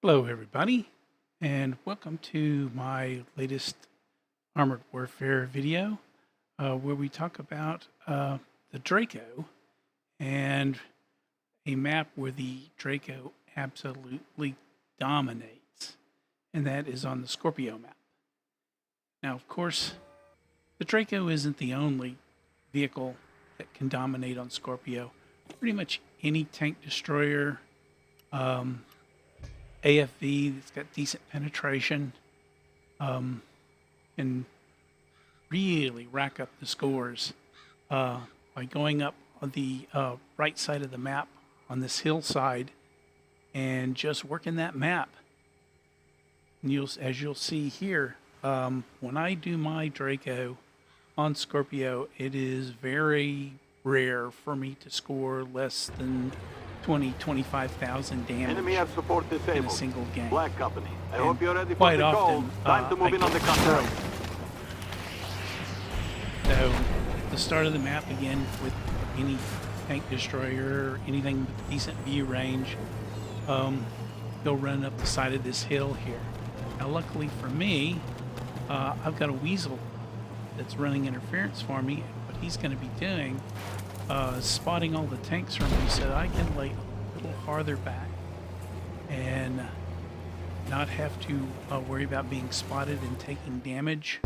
Hello, everybody, and welcome to my latest Armored Warfare video, where we talk about the Draco and a map where the Draco absolutely dominates, and that is on the Scorpio map. Now, of course, the Draco isn't the only vehicle that can dominate on Scorpio. Pretty much any tank destroyer, AFV that's got decent penetration, and really rack up the scores by going up on the right side of the map on this hillside and just working that map. And as you'll see here, when I do my Draco on Scorpio, it is very rare for me to score less than 25,000 damage Enemy have support in disabled. a single game. Black Company. I And hope you're ready for quite the call. often, Time to move I in on the get contract. So, at the start of the map again, with any tank destroyer, anything with decent view range, they'll run up the side of this hill here. Now, luckily for me, I've got a weasel that's running interference for me. What he's going to be doing is spotting all the tanks from me so that I can lay a little farther back and not have to worry about being spotted and taking damage.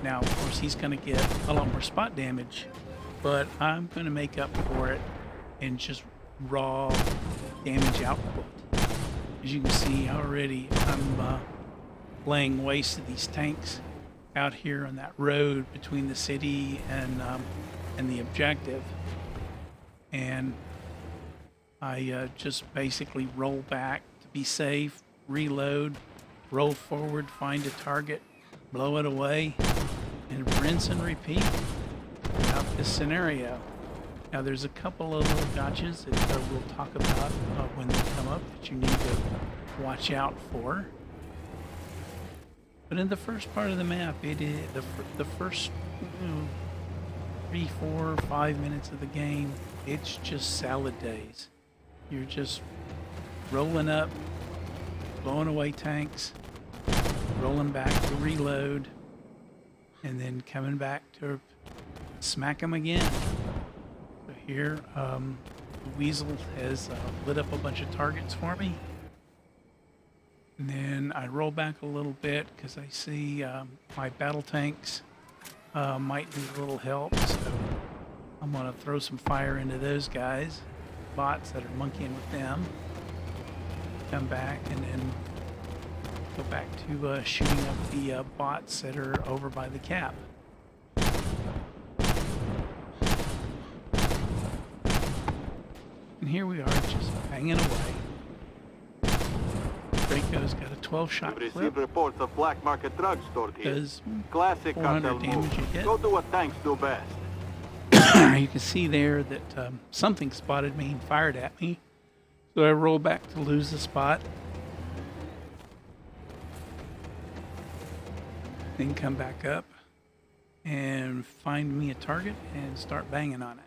Now, of course, he's going to get a lot more spot damage, but I'm going to make up for it in just raw damage output. As you can see already, I'm laying waste to these tanks out here on that road between the city and the objective. And I just basically roll back to be safe, reload, roll forward, find a target, blow it away, and rinse and repeat throughout this scenario. Now, there's a couple of little gotchas that we'll talk about when they come up that you need to watch out for. But in the first part of the map, it is the first 3, 4, 5 minutes of the game, it's just salad days. You're just rolling up, blowing away tanks, rolling back to reload, and then coming back to smack them again. So here, the Weasel has lit up a bunch of targets for me. And then I roll back a little bit because I see my battle tanks might need a little help. So I'm going to throw some fire into those guys, bots that are monkeying with them. Come back and then go back to shooting up the bots that are over by the cap. And here we are just banging away. Draco's got a 12-shot We've clip. received reports of black market drugs stored here. Does Classic 400 cartel damage move. you get. Go do what tanks do best. You can see there that something spotted me and fired at me. So I roll back to lose the spot. Then come back up and find me a target and start banging on it.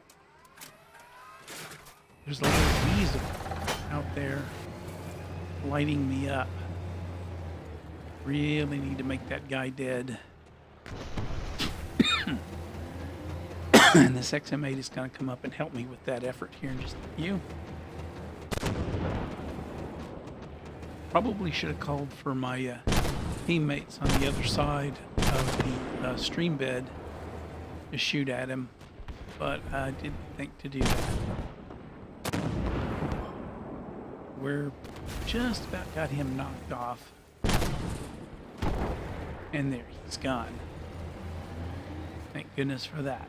There's a little weasel out there lighting me up. Really need to make that guy dead. And this XM8 is going to come up and help me with that effort here in just a few. Probably should have called for my teammates on the other side of the stream bed to shoot at him, but I didn't think to do that. We're just about got him knocked off. And there, he's gone. Thank goodness for that.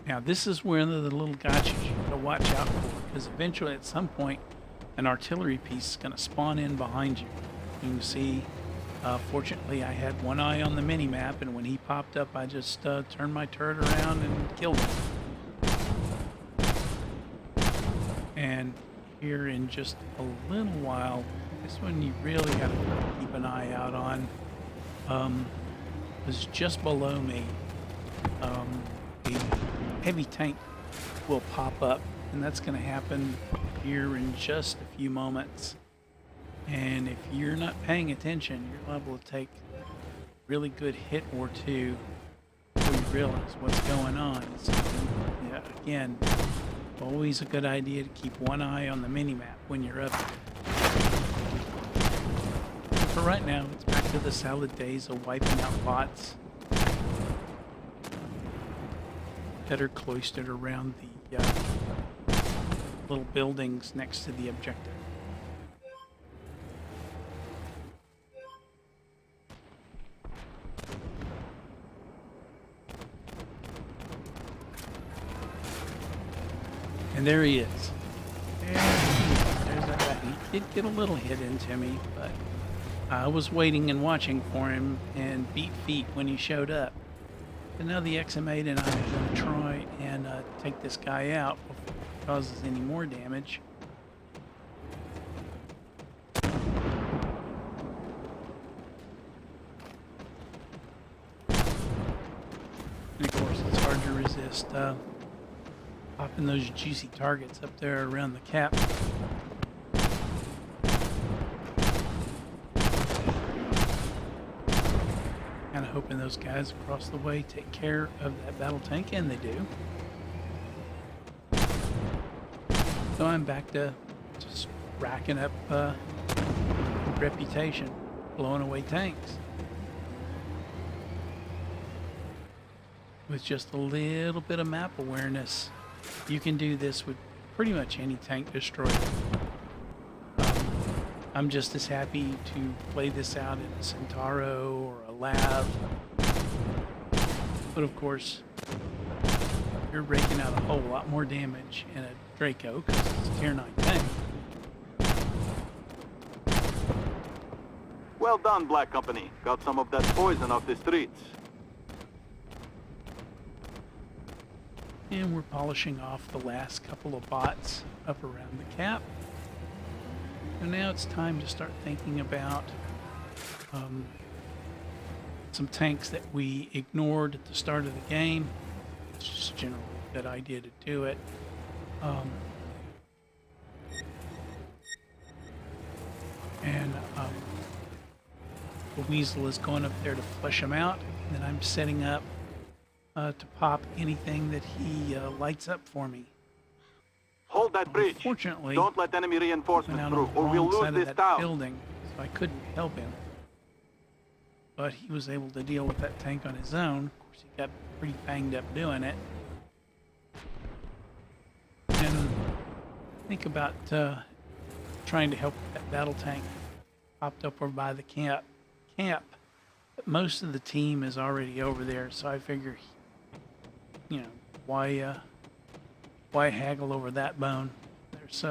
Now, this is where the little gotchas you gotta watch out for, because eventually at some point an artillery piece is gonna spawn in behind you. You can see, fortunately I had one eye on the mini-map, and when he popped up I just turned my turret around and killed him. And here in just a little while, this one you really gotta keep an eye out on. Was just below me. A heavy tank will pop up, and that's going to happen here in just a few moments. And if you're not paying attention, you're liable to take a really good hit or two before you realize what's going on. So, yeah, again, always a good idea to keep one eye on the mini-map when you're up there. But for right now, it's back to the salad days of wiping out bots that are cloistered around the little buildings next to the objective. And there he is. There's that. He did get a little hit into me, but I was waiting and watching for him and beat feet when he showed up. And now the XM8 and I are going to try and take this guy out before he causes any more damage. And of course, it's hard to resist popping those juicy targets up there around the cap. Kind of hoping those guys across the way take care of that battle tank, and they do. So I'm back to just racking up reputation, blowing away tanks. With just a little bit of map awareness, you can do this with pretty much any tank destroyer. I'm just as happy to play this out in a Centauro or a Lav. But of course, you're raking out a whole lot more damage in a Draco because it's a tier 9 tank. Well done, Black Company. Got some of that poison off the streets. And we're polishing off the last couple of bots up around the cap. And now it's time to start thinking about some tanks that we ignored at the start of the game. It's just generally a good idea to do it. The Weasel is going up there to flush him out, and then I'm setting up to pop anything that he lights up for me. Hold that bridge. Unfortunately, Don't let enemy reinforcements went out through, on the or we'll wrong lose side of this that town. building, so I couldn't help him. But he was able to deal with that tank on his own. Of course, he got pretty banged up doing it. And think about trying to help that battle tank popped up over by the camp. But most of the team is already over there, so I figure, you know, why haggle over that bone? There's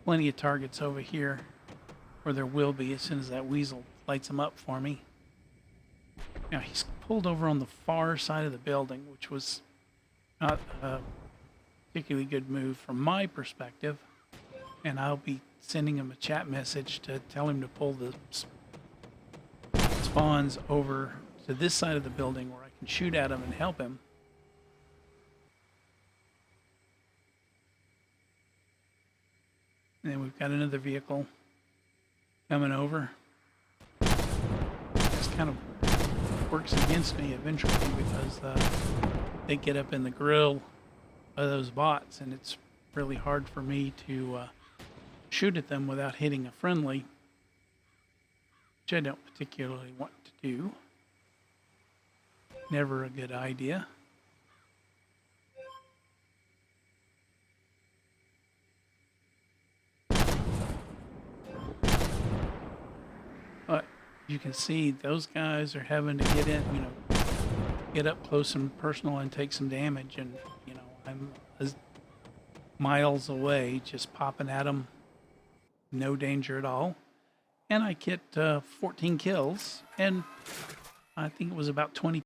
plenty of targets over here, or there will be as soon as that Weasel lights them up for me. Now he's pulled over on the far side of the building, which was not a particularly good move from my perspective, and I'll be sending him a chat message to tell him to pull the spawns over to this side of the building where I can shoot at him and help him. And then we've got another vehicle coming over. This kind of works against me eventually because they get up in the grill of those bots, and it's really hard for me to shoot at them without hitting a friendly, which I don't particularly want to do. Never a good idea. But you can see those guys are having to get in, you know, get up close and personal and take some damage, and you know, I'm miles away just popping at them, no danger at all. And I get 14 kills, and I think it was about 20